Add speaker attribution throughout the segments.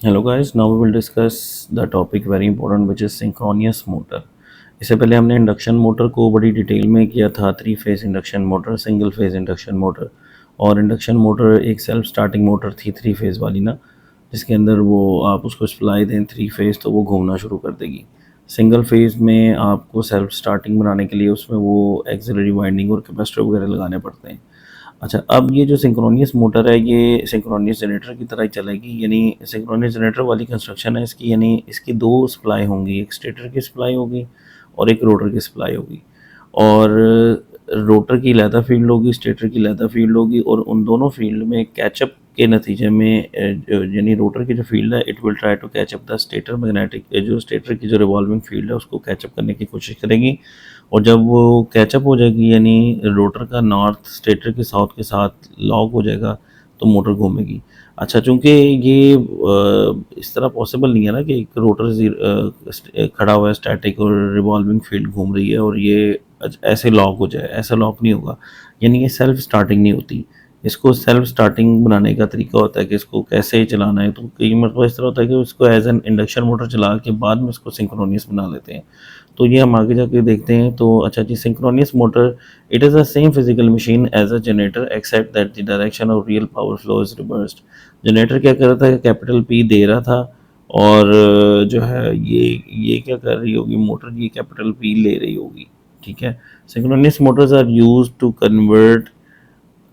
Speaker 1: Hello guys, now we will discuss the topic very important which is synchronous motor. इससे पहले हमने induction motor को बड़ी detail में किया था, three phase induction motor, single phase induction motor. और इंडक्शन मोटर एक सेल्फ स्टार्टिंग मोटर थी थ्री फेज वाली ना, जिसके अंदर वो आप उसको सप्लाई दें थ्री फेज तो वो घूमना शुरू कर देगी। सिंगल फेज में आपको सेल्फ स्टार्टिंग बनाने के लिए उसमें वो एक्सिलरी वाइंडिंग और कैपेसिटर वगैरह लगाने पड़ते हैं। अच्छा, अब ये जो सिंक्रोनियस मोटर है ये सिंक्रोनियस जनरेटर की तरह ही चलेगी, यानी सिंक्रोनियस जनरेटर वाली कंस्ट्रक्शन है इसकी, यानी इसकी दो सप्लाई होंगी, एक स्टेटर की सप्लाई होगी और एक रोटर की सप्लाई होगी। और रोटर की लैदा फील्ड होगी, स्टेटर की लैदा फील्ड होगी, और उन दोनों फील्ड में कैचअप के नतीजे में यानी रोटर की जो फील्ड है it will try to catch up the stator magnetic, जो स्टेटर की जो रिवॉल्विंग फील्ड है उसको कैचअप करने की कोशिश करेगी। और जब वो कैचअप हो जाएगी यानी रोटर का नॉर्थ स्टेटर के साउथ के साथ लॉक हो जाएगा तो मोटर घूमेगी। अच्छा, चूंकि ये इस तरह पॉसिबल नहीं है ना कि एक रोटर खड़ा हुआ है स्टैटिक और रिवॉल्विंग फील्ड घूम रही है और ये ऐसे लॉक हो जाए, ऐसा लॉक नहीं होगा। यानी ये सेल्फ स्टार्टिंग नहीं होती। इसको सेल्फ स्टार्टिंग बनाने का तरीका होता है कि इसको कैसे चलाना है। तो कई मरतबा इस तरह होता है कि उसको एज एन इंडक्शन मोटर चला के बाद में इसको सिंक्रोनियस बना लेते हैं। तो ये हम आगे जाके देखते हैं। तो अच्छा जी, synchronous motor it is the same physical machine as a generator except that the direction of real power flow is reversed. Generator क्या कर रहा था, कैपिटल पी दे रहा था और जो है ये क्या कर रही होगी मोटर, ये कैपिटल पी ले रही होगी। ठीक है। Synchronous motors are used to convert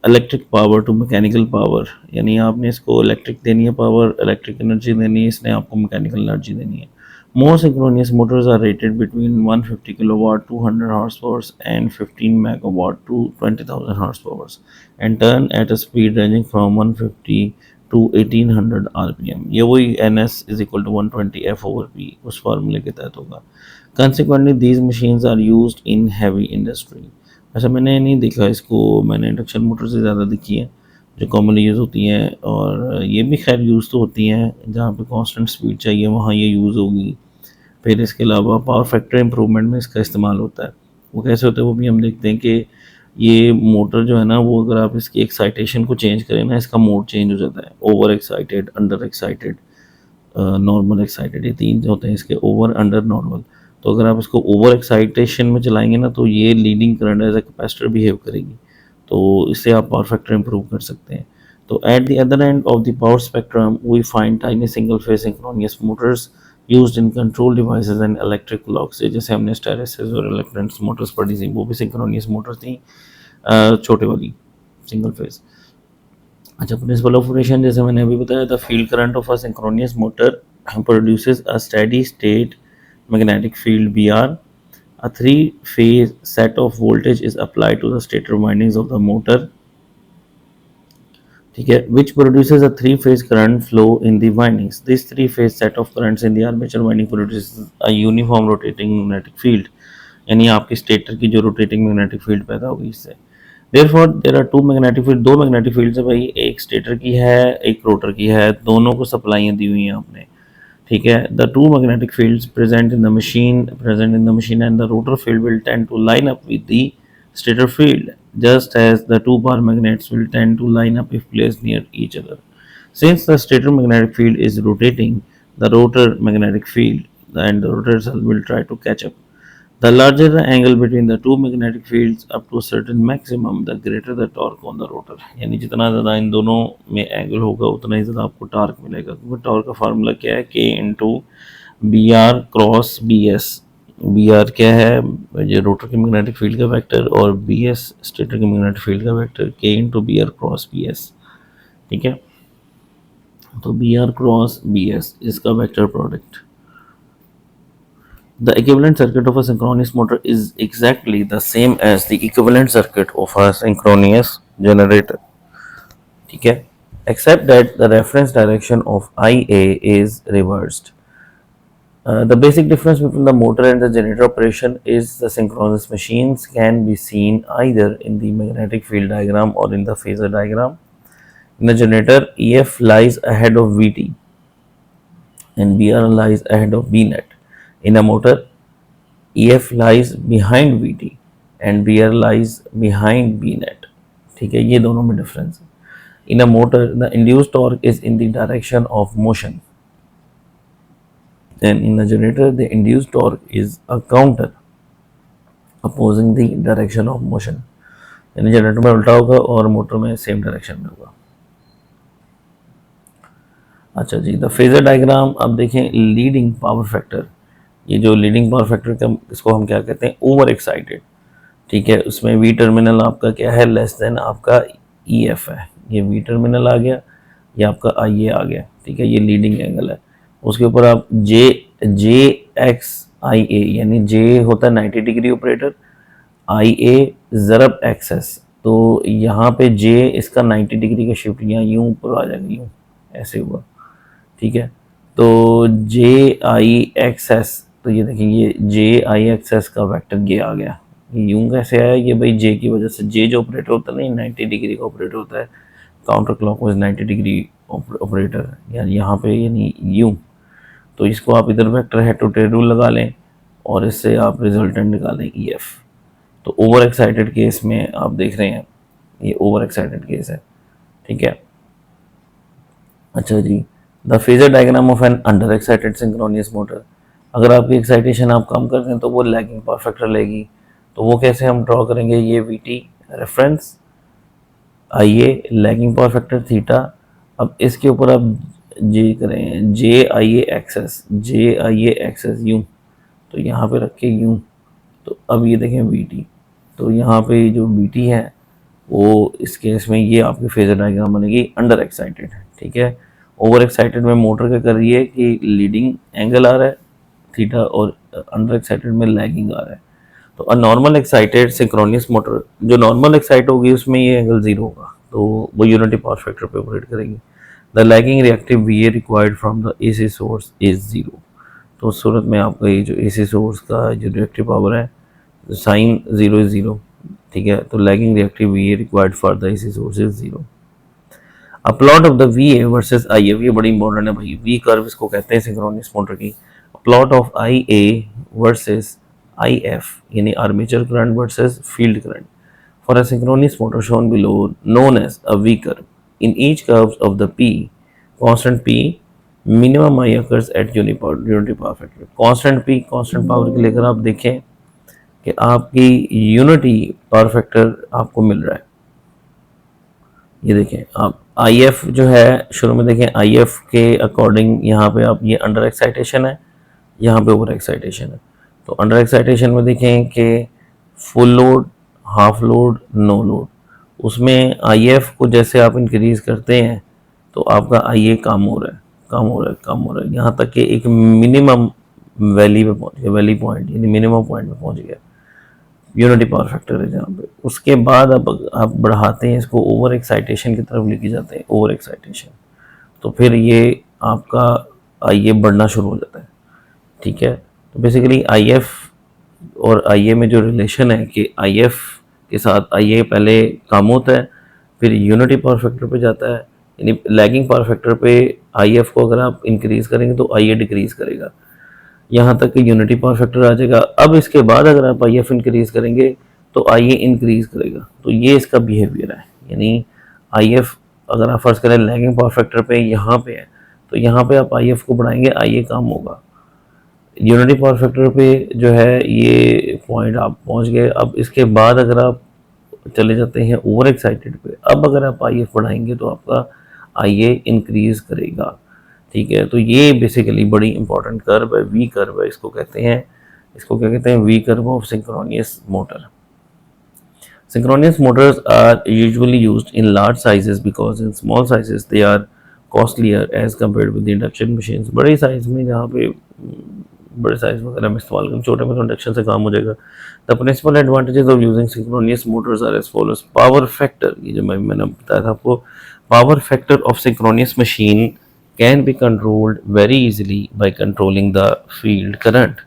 Speaker 1: electric power to mechanical power, यानी आपने इसको इलेक्ट्रिक देनी है पावर, इलेक्ट्रिक एनर्जी देनी है, इसने आपको मैकेनिकल एनर्जी देनी है। Most synchronous motors are rated between 150 kilowatt, 200 horsepower, and 15 megawatt to 20,000 horsepower, and turn at a speed ranging from 150 to 1800 rpm. ये वही ns is equal to 120 f over p उस फार्मूले के तहत होगा। Consequently, these machines are used in heavy industry. अच्छा, मैंने नहीं देखा इसको, मैंने इंडक्शन मोटर से ज़्यादा देखी है जो कॉमनली यूज़ होती हैं, और ये भी खैर यूज़ तो होती हैं जहाँ पे कांस्टेंट स्पीड चाहिए वहाँ ये यूज़ होगी। फिर इसके अलावा पावर फैक्टर इंप्रूवमेंट में इसका इस्तेमाल होता है। वो कैसे होता है वो भी हम देखते हैं कि ये मोटर जो है ना, वो अगर आप इसकी एक्साइटेशन को चेंज करें ना, इसका मोड चेंज हो जाता है। Over excited, under excited, normal excited, ये तीन जो होते हैं इसके, ओवर, अंडर, नॉर्मल। तो अगर आप इसको ओवर एक्साइटेशन में चलाएंगे ना तो ये leading current as a capacitor behave करेगी, तो इससे आप पावर फैक्टर इंप्रूव कर सकते हैं। तो at the other end of the power spectrum we find tiny single phase synchronous motors used in control devices and electric clocks. जैसे हमने स्टेरेसिस और इलेक्ट्रॉनिक्स मोटर्स पढ़ी थी, वो भी सिंक्रोनियस मोटर्स थी, छोटे वाली सिंगल फेज। अच्छा, प्रिंसिपल ऑफ ऑपरेशन जैसे मैंने अभी बताया था, field current of a synchronous motor produces a steady state magnetic field BR. A three-phase set of voltage is applied to the stator windings of the motor, ठीक है, which produces a three-phase current flow in the windings. This three-phase set of currents in the armature winding produces a uniform rotating magnetic field. यानी आपकी stator की जो rotating magnetic field पैदा होगी इससे। Therefore there are two magnetic field, दो magnetic fields है भाई, एक स्टेटर की है एक रोटर की है, दोनों को सप्लाइयाँ दी हुई हैं आपने। ठीक है, the two magnetic fields present in the machine and the rotor field will tend to line up with the stator field, just as the two bar magnets will tend to line up if placed near each other. Since the stator magnetic field is rotating, the rotor magnetic field and the rotor cell will try to catch up. The larger the angle between the two magnetic fields up to a certain maximum, the greater the torque on the rotor. यानी जितना ज़्यादा इन दोनों में angle होगा उतना ही ज़्यादा आपको torque मिलेगा, क्योंकि टॉर्क का फार्मूला क्या है, K into B R cross B S. B R क्या है, ये रोटर के मैग्नेटिक फील्ड का वेक्टर, और बी एस स्टेटर के मैग्नेटिक फील्ड का vector, K into B R cross B S. ठीक है, तो B R cross B S इसका vector product. The equivalent circuit of a synchronous motor is exactly the same as the equivalent circuit of a synchronous generator. ठीक है, except that the reference direction of IA is reversed. The basic difference between the motor and the generator operation is the synchronous machines can be seen either in the magnetic field diagram or in the phasor diagram. In the generator, EF lies ahead of VT and BR lies ahead of BNet. In a motor, EF lies behind VT and BR lies behind BNet. ठीक है, ये दोनों में difference है। In a motor, the induced torque is in the direction of motion. and in a generator the induced torque is a counter opposing the direction of motion, यानी generator में उल्टा होगा और मोटर में सेम डायरेक्शन में होगा। अच्छा जी, द फेजर डायग्राम अब देखें लीडिंग पावर फैक्टर। ये जो लीडिंग पावर फैक्टर का इसको हम क्या कहते हैं, ओवर एक्साइटेड। ठीक है, उसमें वी टर्मिनल आपका क्या है, लेस देन आपका ई एफ है। ये वी टर्मिनल आ गया, ये आपका आई ए आ गया। ठीक है, ये लीडिंग एंगल है। उसके ऊपर आप जे जे एक्स आई ए, यानी जे होता है 90 डिग्री ऑपरेटर, आई ए ज़रब एक्सेस। तो यहाँ पे जे इसका 90 डिग्री का शिफ्ट यहाँ यूँ ऊपर आ जाएगा, यूँ ऐसे हुआ। ठीक है, तो जे आई एक्स एस, तो ये देखें ये जे आई एक्स एस का वेक्टर ये आ गया। यूं कैसे आया, ये भाई जे की वजह से, जे जो ऑपरेटर होता है ना 90 डिग्री का ऑपरेटर होता है, काउंटर क्लॉकवाइज 90 डिग्री ऑपरेटर, यानी यहाँ पे यानी यूं। तो इसको आप इधर vector head to tail rule लगा लें और इससे आप रिजल्टेंट निकालें ई एफ। तो ओवर एक्साइटेड केस में आप देख रहे हैं ये ओवर एक्साइटेड केस है। ठीक है, अच्छा जी, the phasor diagram of an under excited synchronous motor. अगर आपकी एक्साइटेशन आप कम कर दें तो वो लैगिंग पावर फैक्टर लेगी। तो वो कैसे हम ड्रॉ करेंगे, ये we T reference, I A lagging power factor theta. अब इसके ऊपर आप जे करें जे आई ए एक्सेस, जे आई ए एक्सेस यूँ, तो यहाँ पे रखे यूँ। तो अब ये देखें वी टी, तो यहाँ पे जो वी टी है वो इस केस में ये आपकी फेजर डायग्राम बनेगी अंडर एक्साइटेड। ठीक है, ओवर एक्साइटेड में मोटर क्या कर रही है कि लीडिंग एंगल आ रहा है थीटा, और अंडर एक्साइटेड में लैगिंग आ रहा है। तो a normal excited synchronous motor, जो नॉर्मल एक्साइट होगी उसमें ये एंगल जीरो होगा, तो वो यूनिटी पावर फैक्टर पे ऑपरेट करेगी। The lagging reactive V A required from the A C source is zero. तो उस सूरत में आपका ये जो ए सी सोर्स का जो रिएक्टिव पावर है, साइन जीरो इज जीरो। ठीक है, तो lagging reactive V A required for the A C source is zero. A plot of the V A versus I F, ये बड़ी इंपॉर्टेंट है भाई, वी कर्व इसको कहते हैं सिंक्रोनियस मोटर की। Plot of I A versus I F, यानी armature current versus field current for a synchronous motor shown below known as a V curve. In each curves of the P constant P minimum I occurs at unity power factor. Constant P, constant power के लेकर आप देखें कि आपकी unity power factor आपको मिल रहा है। ये देखें आप आई एफ जो है, शुरू में देखें आई एफ के अकॉर्डिंग यहाँ पे आप ये अंडर एक्साइटेशन है, यहाँ पे ओवर एक्साइटेशन है। तो अंडर एक्साइटेशन में देखें कि full load, half load, no load, उसमें आई एफ को जैसे आप इंक्रीज़ करते हैं तो आपका आई ए कम हो रहा है, कम हो रहा है, कम हो रहा है, यहाँ तक कि एक मिनिमम वैली पे पहुँच गया, वैली पॉइंट यानी मिनिमम पॉइंट पे पहुँच गया, यूनिटी पावर फैक्टर है जहाँ पे। उसके बाद अब आप बढ़ाते हैं इसको, ओवर एक्साइटेशन की तरफ लेके जाते हैं, ओवर एक्साइटेशन, तो फिर ये आपका आई ए बढ़ना शुरू हो जाता है। ठीक है, तो बेसिकली आई एफ और आई ए में जो रिलेशन है कि आई एफ के साथ आई ए पहले कम होता है, फिर यूनिटी पावर फैक्टर पे जाता है, यानी लैगिंग पावर फैक्टर पे आई एफ को अगर आप इंक्रीज़ करेंगे तो आई ए डिक्रीज़ करेगा, यहाँ तक कि यूनिटी पावर फैक्टर आ जाएगा। अब इसके बाद अगर आप आई एफ इंक्रीज़ करेंगे तो आई ए इंक्रीज़ करेगा। तो ये इसका बिहेवियर है, यानी आई एफ अगर आप फर्ज करें लैगिंग पावर फैक्टर पे यहाँ पे है, तो यहाँ पे आप आई एफ को बढ़ाएंगे, आई ए कम होगा। यूनिटी पावर फैक्टर पे जो है ये पॉइंट आप पहुँच गए। अब इसके बाद अगर आप चले जाते हैं ओवर एक्साइटेड पे, अब अगर आप आई एफ बढ़ाएंगे तो आपका आई ए इंक्रीज़ करेगा। ठीक है, तो ये बेसिकली बड़ी इंपॉर्टेंट कर्व है, वी कर्व है इसको कहते हैं। इसको क्या कहते हैं, V curve of synchronous motor. Synchronous motors are usually used in large sizes because in small sizes they are costlier as compared with the induction machines। बड़े साइज में जहाँ पे बड़े साइज वगैरह हम इस्तेमाल करें, छोटे में तो इंडक्शन से काम हो जाएगा। The principal advantages of using synchronous motors are as follows. Power factor, ये जो मैंने बताया था आपको, power factor of synchronous machine can be controlled very easily by controlling the field current.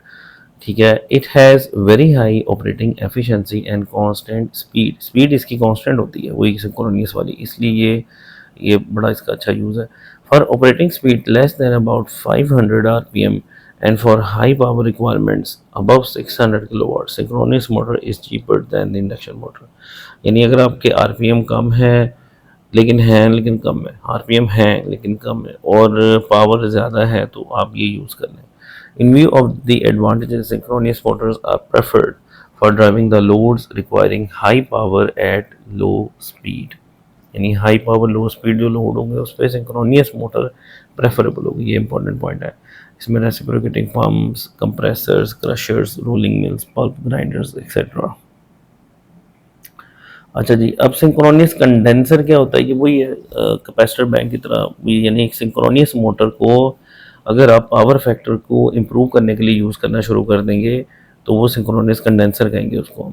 Speaker 1: ठीक है, it has very high operating efficiency and constant speed. Speed इसकी constant होती है वही सिंक्रोनियस वाली, इसलिए ये बड़ा इसका अच्छा यूज़ है। For operating speed less than about 500 RPM and for high power requirements above 600 kilowatt synchronous motor is cheaper then the induction motor. यानी अगर आपके आरपीएम कम है लेकिन कम है, आरपीएम है लेकिन कम है और पावर ज़्यादा है, तो आप ये यूज़ कर लें। In view of the advantages, synchronous motors are preferred for driving the loads requiring high power at low speed. यानी हाई पावर लो स्पीड जो लोड होंगे उस पर सिंक्रोनियस मोटर प्रेफरेबल होगी, ये इंपॉर्टेंट पॉइंट है। इसमें reciprocating pumps, compressors, crushers, rolling mills, pulp grinders etcetera. अच्छा जी, अब सिंक्रोनियस कंडेंसर क्या होता है? ये वही है कैपेसिटर बैंक की तरह, यानी एक सिंक्रोनियस मोटर को अगर आप पावर फैक्टर को इम्प्रूव करने के लिए यूज़ करना शुरू कर देंगे तो वो सिंक्रोनियस कंडेंसर कहेंगे उसको हम।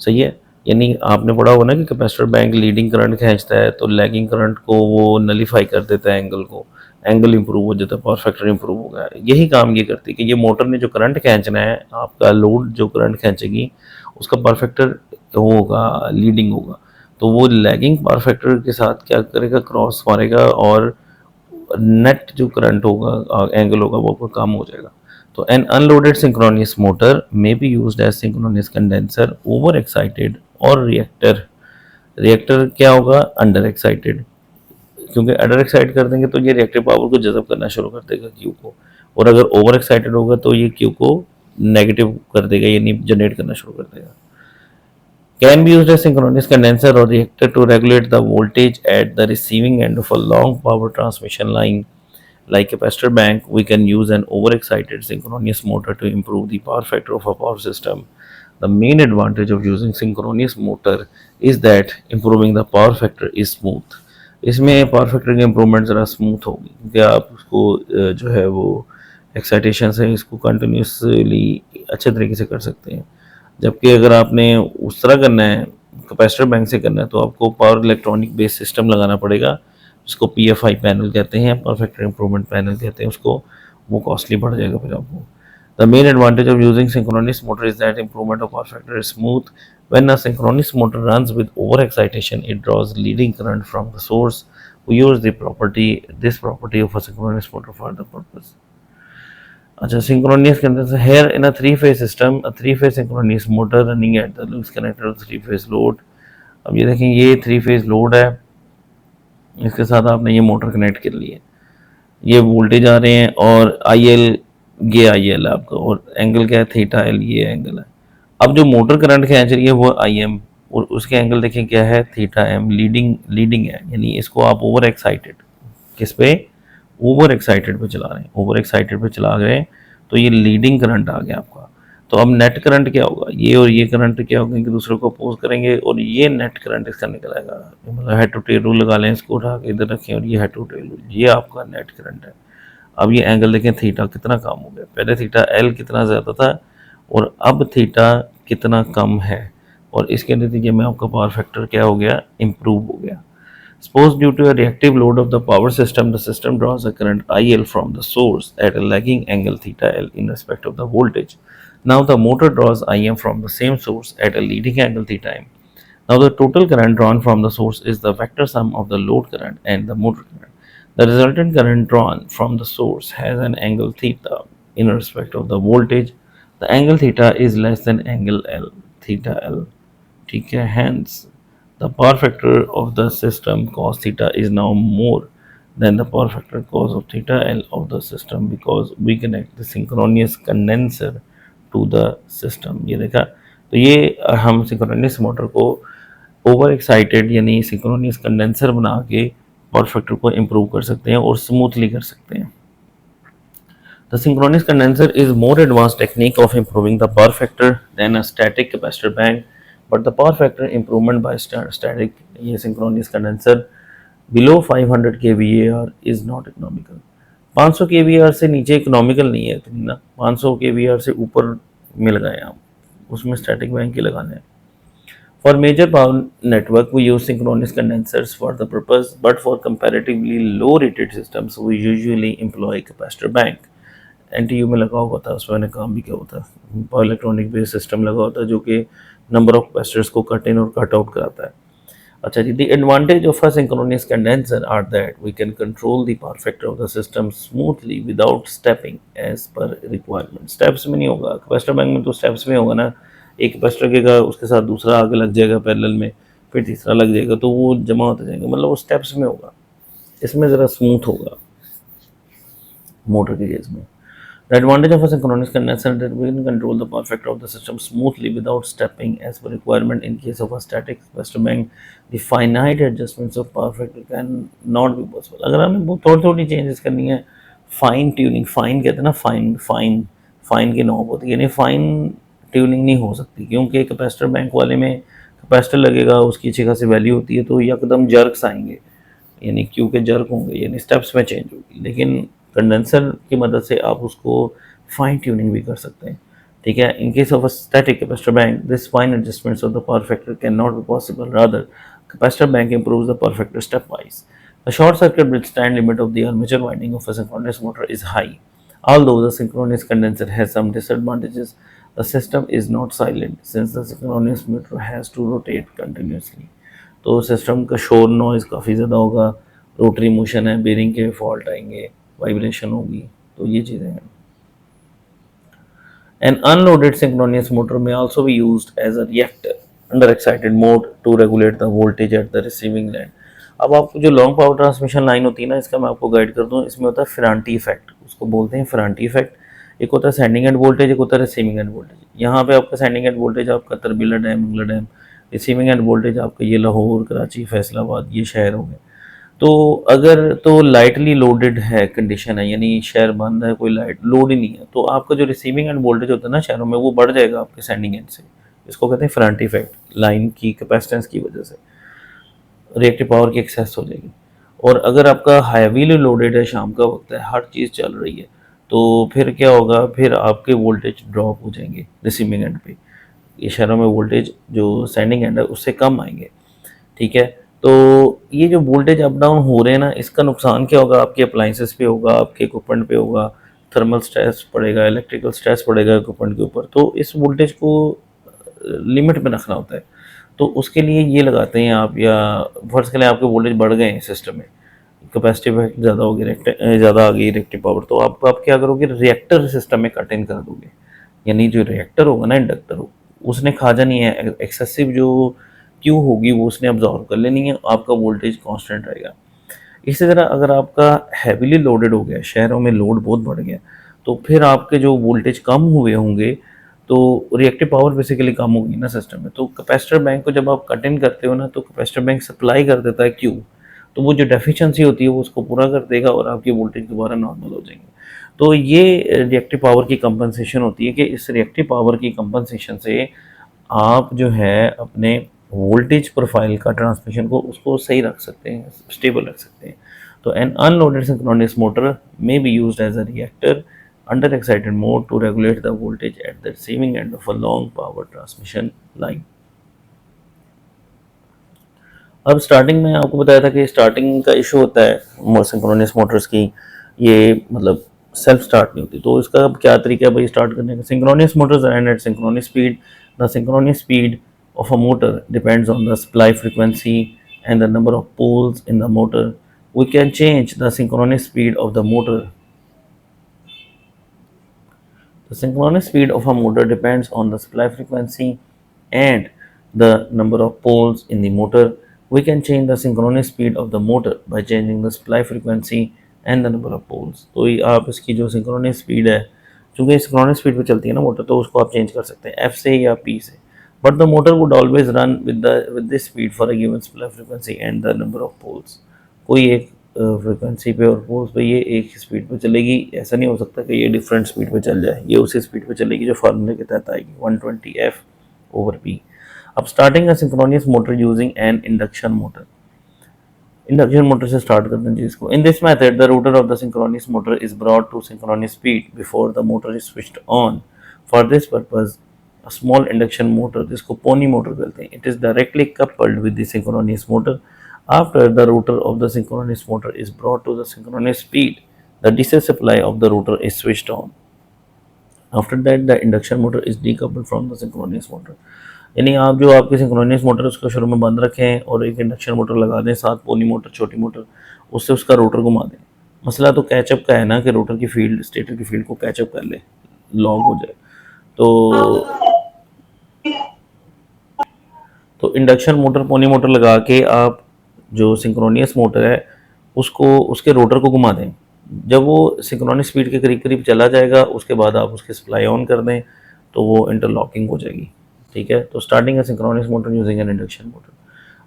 Speaker 1: सही है, यानी आपने पढ़ा होगा ना कि कैपेसिटर बैंक लीडिंग करंट खींचता है तो लैगिंग करंट को वो नलीफाई कर देता है, एंगल को, एंगल इंप्रूव हो जाता है, पावर फैक्टर इंप्रूव हो गया। यही काम ये करती है कि ये मोटर ने जो करंट खींचना है, आपका लोड जो करंट खींचेगी उसका पावर फैक्टर होगा, लीडिंग होगा, तो वो लैगिंग पावर फैक्टर के साथ क्या करेगा, क्रॉस मारेगा और नेट जो करंट होगा, एंगल होगा, वो आपका कम हो जाएगा। तो an unloaded synchronous motor may be used as synchronous condenser, over excited और रिएक्टर। रिएक्टर क्या होगा? अंडर एक्साइटेड, क्योंकि अंडर एक्साइट कर देंगे तो ये रिएक्टिव पावर को जज़ब करना शुरू कर देगा क्यू को, और अगर ओवर एक्साइटेड होगा तो ये क्यू को नेगेटिव कर देगा, यानी जनरेट करना शुरू कर देगा। Can be used as synchronous condenser or reactor to regulate the voltage at the receiving end of a long power transmission line. Like a capacitor bank, we can use an overexcited synchronous motor to improve the power factor of a power system. The main advantage of using synchronous motor is that improving the power factor is smooth. इसमें power factor की improvement ज़रा smooth होगी क्योंकि आप उसको जो है वो एक्साइटेशन से इसको कंटिन्यूसली अच्छे तरीके से कर सकते हैं। जबकि अगर आपने उस तरह करना है, कैपेसिटर बैंक से करना है, तो आपको पावर इलेक्ट्रॉनिक बेस सिस्टम लगाना पड़ेगा, जिसको पीएफआई पैनल कहते हैं, पावर फैक्टर इंप्रूवमेंट पैनल कहते हैं उसको, वो कॉस्टली पड़ जाएगा फिर आपको। The main advantage of using synchronous motor is that improvement of power factor is smooth. When a synchronous motor runs with overexcitation, it draws leading current from the source. We use this property of a synchronous motor for the purpose. अच्छा, synchronous condenser here in a three-phase system, a three-phase synchronous motor running at the loose connector of three-phase load. अब ये देखें, ये three-phase load है, इसके साथ आपने ये मोटर कनेक्ट कर ली है, ये वोल्टेज आ रहे हैं और IL, ये IL है आपका, और एंगल क्या है? थीटा L, ये एंगल है। अब जो मोटर करंट खींच रही है वो IM, और उसके एंगल देखें क्या है? थीटा M, लीडिंग है, यानी इसको आप ओवर एक्साइटेड, किस पे? ओवर एक्साइटेड पे चला रहे हैं, ओवर एक्साइटेड पे चला गए तो ये लीडिंग करंट आ गया आपका। तो अब नेट करंट क्या होगा? ये और ये करंट क्या होगा? कि दूसरे को अपोज करेंगे और ये नेट करंट इसका निकल आएगा, मतलब हेड टू टेल रूल लगा लें, इसको उठा के इधर रखें और ये हेड टू टेल रूल, ये आपका नेट करंट है। अब ये एंगल देखें, थीटा कितना कम हो गया, पहले थीटा L कितना ज़्यादा था और अब थीटा कितना कम है, और इसके नतीजे में आपका पावर फैक्टर क्या हो गया? इम्प्रूव हो गया। Suppose due to a reactive load of the power system, the system draws a current IL from the source at a lagging angle theta L in respect of the voltage. Now the motor draws IM from the same source at a leading angle theta M. Now the total current drawn from the source is the vector sum of the load current and the motor current. The resultant current drawn from the source has an angle theta in respect of the voltage. The angle theta is less than angle L, theta L. ठीक है, hence the power factor of the system cos theta is now more than the power factor cos of theta L of the system because we connect the synchronous condenser to the system. ये देखा, तो ये हम synchronous motor को over excited यानी synchronous condenser बना के power factor को इम्प्रूव कर सकते हैं और स्मूथली कर सकते हैं। The synchronous condenser is more advanced technique of improving the power factor than a static capacitor bank. But the power factor improvement by static ये synchronous condenser below 500 kVAR is not economical. 500 kVAR से नीचे economical नहीं है इतनी ना, 500 kVAR से ऊपर में लगाएं आप, उसमें स्टैटिक बैंक के लगाने हैं। For major power network we use synchronous condensers for the purpose, but for comparatively low rated systems we usually employ capacitor bank. NTU में लगा हुआ था, उसमें काम भी क्या होता है, पावर इलेक्ट्रॉनिक बेस सिस्टम लगा होता है जो कि नंबर ऑफ कैपेसिटर्स को कट इन और कट आउट कराता है। अच्छा जी, the advantage of a synchronous condenser are that we can control the power factor of the system smoothly without stepping as per requirement. Steps में नहीं होगा, capacitor bank में तो स्टेप्स में होगा ना, एक कैपेसिटर के उसके साथ दूसरा आगे लग जाएगा पैरेलल में, फिर तीसरा लग जाएगा, तो वो जमा होते जाएंगे, मतलब वो स्टेप्स में होगा। इसमें ज़रा स्मूथ होगा मोटर के केस में। The advantage of a synchronous condenser is that we can control the power factor of the system smoothly without stepping as per requirement. In case of a static capacitor bank, the finite adjustments of power factor can not be possible. अगर हमें बहुत थोड़ी थोड़ी changes करनी है, fine tuning, fine कहते हैं ना, फाइन फाइन फाइन की नॉब होती है, यानी फाइन ट्यूनिंग नहीं हो सकती, क्योंकि कैपेसिटर बैंक वाले में कैपेसिटर लगेगा, उसकी अच्छी खासी वैल्यू होती है, तो यकदम जर्क्स आएंगे, यानी क्यू के जर्क होंगे, यानी स्टेप्स में चेंज होगी। लेकिन कंडेंसर की मदद से आप उसको फाइन ट्यूनिंग भी कर सकते हैं, ठीक है। In case of a static capacitor bank, this fine adjustments of the power factor can not be possible, rather capacitor bank improves the power factor stepwise. The short circuit withstand limit of the armature winding of a synchronous motor is high. Although the synchronous condenser has some disadvantages, the system is not silent since the synchronous motor has to rotate continuously. तो system का शोर noise काफ़ी ज़्यादा होगा, rotary motion है, bearing के fault आएंगे, vibration होगी, तो ये चीज़ें हैं। An unloaded synchronous motor may also be used as a reactor under excited mode to regulate the voltage at the receiving end. अब आपको जो लॉन्ग पावर ट्रांसमिशन लाइन होती है ना, इसका मैं आपको गाइड कर दूँ, इसमें होता है फेरांटी इफेक्ट, उसको बोलते हैं फेरांटी इफेक्ट। एक होता है सेंडिंग एंड वोल्टेज, एक होता है रिसीविंग एंड वोल्टेज। यहाँ पे आपका सेंडिंग एंड वोल्टेज आपका Tarbela dam, Mangla dam, receiving end voltage आपका ये लाहौर, कराची, फैसलाबाद, ये शहर हो गए। तो अगर तो लाइटली लोडेड है कंडीशन है, यानी शहर बंद है, कोई लाइट लोड ही नहीं है, तो आपका जो रिसीविंग एंड वोल्टेज होता है ना शहरों में, वो बढ़ जाएगा आपके सेंडिंग एंड से। इसको कहते हैं फ्रंट इफेक्ट, लाइन की कैपेसिटेंस की वजह से रिएक्टिव पावर की एक्सेस हो जाएगी। और अगर आपका हैवीली लोडेड है, शाम का वक्त है, हर चीज़ चल रही है, तो फिर क्या होगा, फिर आपके वोल्टेज ड्रॉप हो जाएंगे रिसीविंग एंड पे। ये शहरों में वोल्टेज जो सेंडिंग एंड है उससे कम आएंगे, ठीक है। तो ये जो वोल्टेज अप डाउन हो रहे हैं ना, इसका नुकसान क्या होगा, आपके अप्लाइंसेस पे होगा, आपके इक्विपमेंट पे होगा, थर्मल स्ट्रेस पड़ेगा, इलेक्ट्रिकल स्ट्रेस पड़ेगा इक्विपमेंट के ऊपर। तो इस वोल्टेज को लिमिट में रखना होता है, तो उसके लिए ये लगाते हैं आप, या फर्स्ट के लिए आपके वोल्टेज बढ़ गए हैं सिस्टम में, कैपेसिटिव इफेक्ट ज़्यादा होगी, ज़्यादा आ गई रिएक्टिव पावर, तो आप क्या करोगे, रिएक्टर सिस्टम में कट इन कर दोगे, यानी जो रिएक्टर होगा ना, इंडक्टर हो, उसने खा जानी है एक्सेसिव जो क्यू होगी, वो उसने अब्जॉर्व कर लेनी है, आपका वोल्टेज कांस्टेंट रहेगा। इसी तरह अगर आपका हैवीली लोडेड हो गया, शहरों में लोड बहुत बढ़ गया, तो फिर आपके जो वोल्टेज कम हुए होंगे, तो रिएक्टिव पावर बेसिकली कम होगी ना सिस्टम में। तो कैपेसिटर बैंक को जब आप कट इन करते हो ना, तो कैपेसिटर बैंक सप्लाई कर देता है क्यू, तो वो जो डेफिशिएंसी होती है वो उसको पूरा कर देगा और आपकी वोल्टेज दोबारा नॉर्मल हो जाएंगे। तो ये रिएक्टिव पावर की कंपनसेशन होती है कि इस रिएक्टिव पावर की कंपनसेशन से आप जो है अपने वोल्टेज प्रोफाइल का ट्रांसमिशन को उसको सही रख सकते हैं, स्टेबल रख सकते हैं। तो an unloaded synchronous motor may be used as a reactor under excited mode to regulate the voltage at the receiving end of a long power transmission line. अब स्टार्टिंग में आपको बताया था कि स्टार्टिंग का इशू होता है सिंक्रोनस मोटर्स की, ये मतलब सेल्फ स्टार्ट नहीं होती। तो इसका अब क्या तरीका है भाई स्टार्ट करने का। Synchronous Motors run at synchronous speed. The synchronous speed of a motor depends on the supply frequency and the number of poles in the motor. We can change the synchronous speed of the motor. The synchronous speed of a motor depends on the supply frequency and the number of poles in the motor. We can change the synchronous speed of the motor by changing the supply frequency and the number of poles. तो ये आप इसकी जो synchronous speed है, चूँकि synchronous speed पे चलती है ना मोटर, तो उसको आप चेंज कर सकते हैं F से या P से। But the motor would always run with this speed for a given supply frequency and the number of poles. कोई एक फ्रिक्वेंसी पे और पोल्स पे ये एक ही स्पीड पे चलेगी, ऐसा नहीं हो सकता कि ये डिफरेंट स्पीड पे चल जाए, ये उसी स्पीड पे चलेगी जो फार्मूले के तहत आएगी 120F/P। अब starting a synchronous motor using an induction motor. Induction motor से स्टार्ट करते हैं जी इसको। In this method the rotor of the synchronous motor is brought to synchronous speed before the motor is switched on. For this purpose a small induction motor, जिसको pony motor कहते हैं, it is directly coupled with the synchronous motor. After the rotor of the synchronous motor is brought to the synchronous speed, the DC supply of the rotor is switched on. After that, the induction motor is decoupled from the synchronous motor. यानी आप जो आपकी synchronous motor उसको शुरू में बंद रखें और एक इंडक्शन मोटर लगा दें साथ, पोनी मोटर, छोटी मोटर, उससे उसका रोटर घुमा दें। मसला तो कैचअप का है ना, कि रोटर की फील्ड स्टेटर की फील्ड को कैचअप कर ले, लॉग हो जाए। तो इंडक्शन मोटर, पोनी मोटर लगा के आप जो सिंक्रोनियस मोटर है उसको, उसके रोटर को घुमा दें, जब वो सिंक्रोनस स्पीड के करीब करीब चला जाएगा उसके बाद आप उसकी सप्लाई ऑन कर दें तो वो इंटरलॉकिंग हो जाएगी, ठीक है। तो starting a synchronous motor using an induction motor.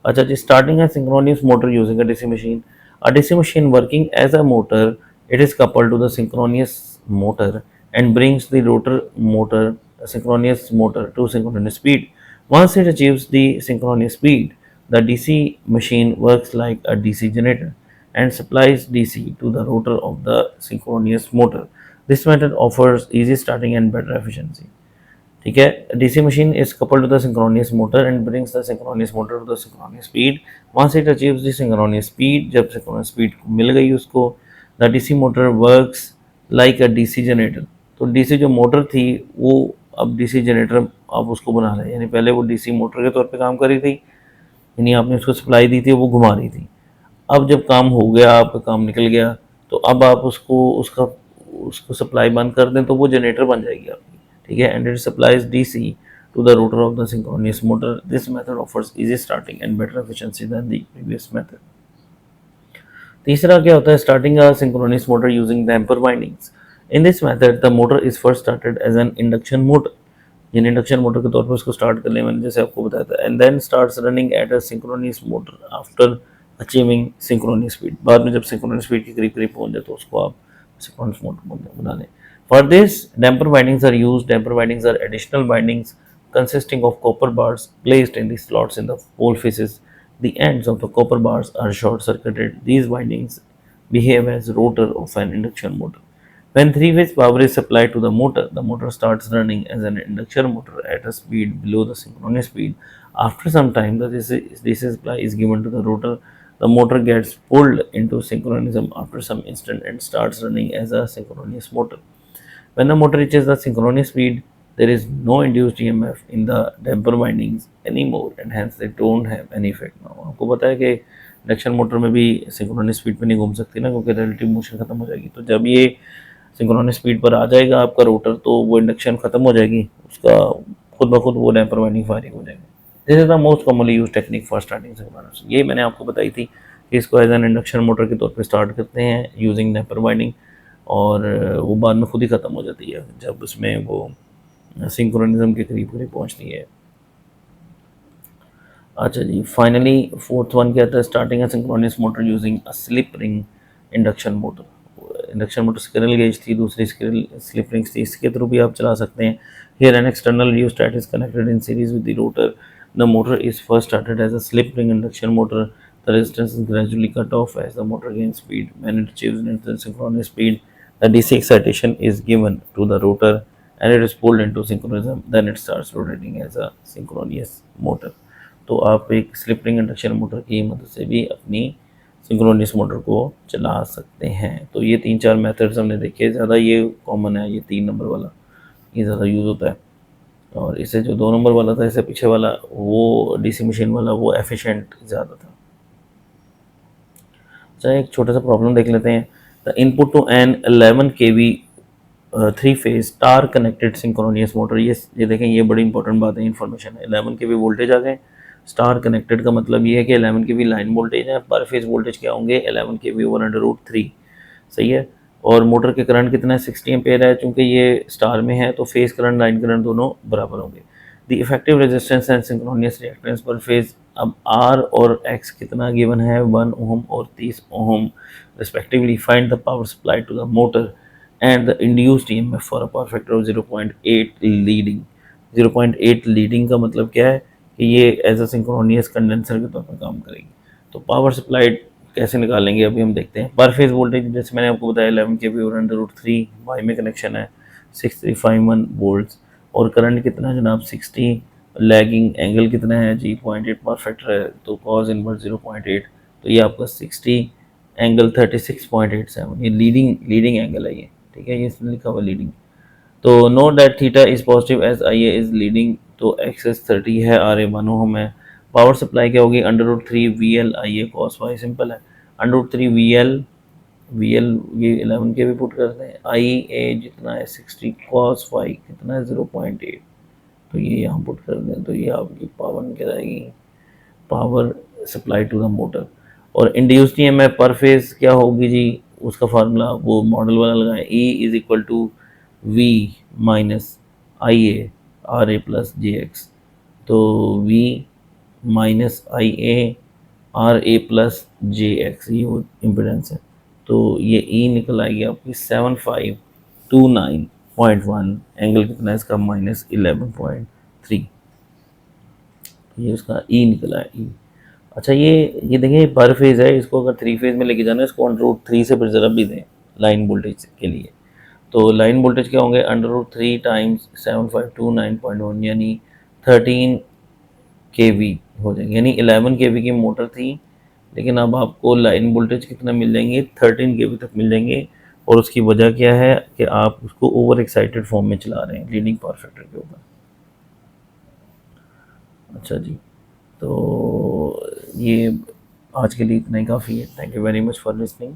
Speaker 1: अच्छा जी, starting a synchronous motor using a DC machine. A DC machine working as a motor, it is coupled to the synchronous motor and brings the rotor motor, synchronous motor to synchronous speed. Once it achieves the synchronous speed, the DC machine works like a DC generator and supplies DC to the rotor of the synchronous motor. This method offers easy starting and better efficiency. ठीक है। DC machine is coupled to the synchronous motor and brings the synchronous motor to the synchronous speed. Once it achieves the synchronous speed, जब synchronous speed मिल गई उसको, the DC motor works like a DC generator. तो DC जो motor थी वो अब DC generator आप उसको बना रहे हैं, यानी पहले वो डीसी मोटर के तौर पे काम कर रही थी, यानी आपने उसको सप्लाई दी थी, वो घुमा रही थी। अब जब काम हो गया, आपका काम निकल गया, तो अब आप उसको सप्लाई बंद कर दें तो वो जनरेटर बन जाएगी आपकी, ठीक है। And it supplies DC to the rotor of the synchronous motor. This method offers easy starting and better efficiency than the previous method. तीसरा क्या होता है, starting a synchronous motor using damper windings. In this method the motor is first started as an induction motor, यानी induction motor के तौर पर उसको start कर लिया मैंने जैसे आपको बताया था, and then starts running at a synchronous motor after achieving synchronous speed. बाद में जब सिंक्रोनस स्पीड के करीब करीब पहुंच जाए तो उसको आप सिंक्रोनस मोटर बना लें। For this damper windings are used. Damper windings are additional windings consisting of copper bars placed in the slots in the pole faces. The ends of the copper bars are short circuited. These windings behave as rotor of an induction motor. When three-phase power is supplied to the motor starts running as an induction motor at a speed below the synchronous speed. After some time, the DC supply is given to the rotor. The motor gets pulled into synchronism after some instant and starts running as a synchronous motor. When the motor reaches the synchronous speed, there is no induced EMF in the damper windings anymore and hence they don't have any effect now. आपको पता है कि induction motor में भी synchronous speed पे नहीं घूम सकती ना, क्योंकि रिलेटिव मोशन खत्म हो जाएगी। तो जब ये सिंक्रोनस स्पीड पर आ जाएगा आपका रोटर, तो वो इंडक्शन खत्म हो जाएगी, उसका खुद ब खुद वो डैम्पर वाइंडिंग फायरिंग हो जाएगी। This is the most commonly use technique for starting synchronous. ये मैंने आपको बताई थी कि इसको एज एन इंडक्शन मोटर के तौर पर स्टार्ट करते हैं यूजिंग डैम्पर वाइंडिंग, और वो बाद में खुद ही ख़त्म हो जाती है जब उसमें वो सिंक्रोनिज्म के करीब करीब पहुंचती है। अच्छा जी, फाइनली फोर्थ वन क्या आता है, starting a synchronous motor using a slip ring induction motor. Induction motor squirrel gauge थी, दूसरी स्लिप रिंग्स थी, इसके थ्रू भी आप चला सकते हैं। Here an external rheostat is connected in series with the rotor. The motor is first started as a slip ring induction motor. The resistance is gradually cut off as the motor gains speed. When it achieves synchronous speed, the DC excitation is given to the rotor and it is pulled into synchronism, then it starts rotating as a synchronous motor. तो आप एक slip ring induction motor की मदद से भी अपनी synchronous motor को चला सकते हैं। तो ये 3-4 मेथड्स हमने देखे, ज़्यादा ये कॉमन है, ये 3 नंबर वाला ये ज़्यादा यूज़ होता है, और इससे जो 2 नंबर वाला था, इससे पीछे वाला वो डीसी मशीन वाला, वो एफिशिएंट ज़्यादा था। चाहे एक छोटा सा प्रॉब्लम देख लेते हैं। The input to an 11 kV 3-phase star connected synchronous motor. ये देखें, ये बड़ी इंपॉर्टेंट बात है, इन्फॉर्मेशन है। 11 kV वोल्टेज आ गए, स्टार कनेक्टेड का मतलब ये है कि 11 kV लाइन वोल्टेज है, पर फेज वोल्टेज क्या होंगे, 11 kV ओवर √3, सही है। और मोटर के करंट कितना है, 60 एम्पेयर है। चूँकि ये स्टार में है तो फेज करंट लाइन करंट दोनों बराबर होंगे। The effective resistance and synchronous reactance per phase, अब आर और एक्स कितना गिवन है, 1 ओम और 30 ohm respectively. Find the power supply to the motor and the induced EMF for a power factor of 0.8 leading. 0.8 leading का मतलब क्या है कि ये एज अ सिंक्रोनियस कंडेंसर के तौर पर काम करेगी। तो पावर सप्लाइड कैसे निकालेंगे अभी हम देखते हैं। पर फेज वोल्टेज जैसे मैंने आपको बताया 11 kV और √3 वाई में कनेक्शन है, 6351 वोल्ट्स। और करंट कितना है जनाब, 60। लैगिंग एंगल कितना है जी, 0.8 पावर फैक्टर है, तो कॉज इनवर्स 0.8, तो ये आपका 60 एंगल 36.87, ये लीडिंग एंगल है ये, ठीक है, ये इसमें लिखा हुआ लीडिंग। तो note that theta is positive as I A is leading, तो एक्सेस 30 है, आर ए 1 ओम है। पावर सप्लाई क्या होगी, √3 VL आई ए कॉस वाई, सिंपल है। √3 VL ये 11 के भी पुट करते हैं, आई ए जितना है 60 कॉस वाई कितना है 0.8, तो ये यहाँ पुट कर दें, तो ये आपकी पावर निकल आएगी, power supply to the motor. और इंड्यूस्ड ईएमएफ पर फेज क्या होगी जी, उसका फार्मूला वो मॉडल वाला लगाएं, E is equal to V minus I A R A plus J X. तो V minus I A R A plus J X ये वो इम्पिडेंस है। तो ये E निकल आएगी आपकी 7529.1, एंगल कितना है इसका -11.3। ये उसका E निकला है E। अच्छा ये देखें पर फेज़ है, इसको अगर 3 फेज़ में लेके जाना है इसको √3 से फिर ज़रा भी दें लाइन वोल्टेज के लिए। तो लाइन वोल्टेज क्या होंगे √3 टाइम्स 7529.1 यानी 13 kV हो जाएंगे, यानी 11 kV की मोटर थी, लेकिन अब आपको लाइन वोल्टेज कितना मिल जाएंगे 13 kV तक मिल जाएंगे। और उसकी वजह क्या है कि आप उसको ओवर एक्साइटेड फॉर्म में चला रहे हैं लीडिंग पावर फैक्टर के ऊपर। अच्छा जी, तो ये आज के लिए इतना ही काफ़ी है। Thank you very much for listening.